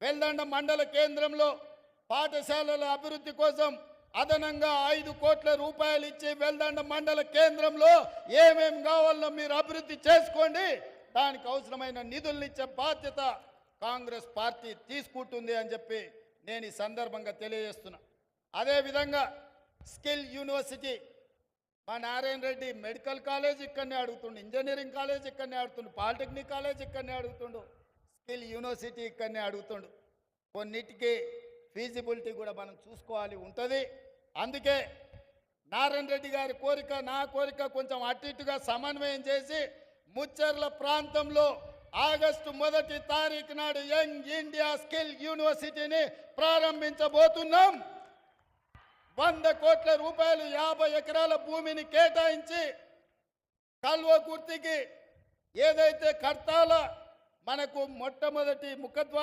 వెల్దండ మండల కేంద్రంలో పాఠశాలల అభివృద్ధి కోసం అదనంగా 5 కోట్ల రూపాయలు ఇచ్చి వెల్దండ మండల కేంద్రంలో ఏమేం కావాలో మీరు అభివృద్ధి చేసుకోండి, దానికి అవసరమైన నిధులను ఇచ్చే బాధ్యత కాంగ్రెస్ పార్టీ తీసుకుంటుంది అని చెప్పి నేను ఈ సందర్భంగా తెలియజేస్తున్నా. అదేవిధంగా స్కిల్ యూనివర్సిటీ మా నారాయణ రెడ్డి మెడికల్ కాలేజ్ ఇక్కడనే అడుగుతుండు, ఇంజనీరింగ్ కాలేజ్ ఇక్కడనే అడుగుతుండు, పాలిటెక్నిక్ కాలేజ్ ఇక్కడనే అడుగుతుండు, స్కిల్ యూనివర్సిటీ ఇక్కడనే అడుగుతుండు. కొన్నిటికి ఫీజిబిలిటీ కూడా మనం చూసుకోవాలి ఉంటుంది. అందుకే నారాయణ రెడ్డి గారి కోరిక నా కోరిక కొంచెం అటు ఇటుగా సమన్వయం చేసి ముచ్చర్ల ప్రాంతంలో ఆగస్టు 1వ తారీఖు నాడు యంగ్ ఇండియా స్కిల్ యూనివర్సిటీని ప్రారంభించబోతున్నాం. 100 కోట్ల రూపాయలు 50 ఎకరాల భూమిని కేటాయించి కల్వకుర్తికి ఏదైతే కర్తాల మనకు మొట్టమొదటి ముఖద్వారం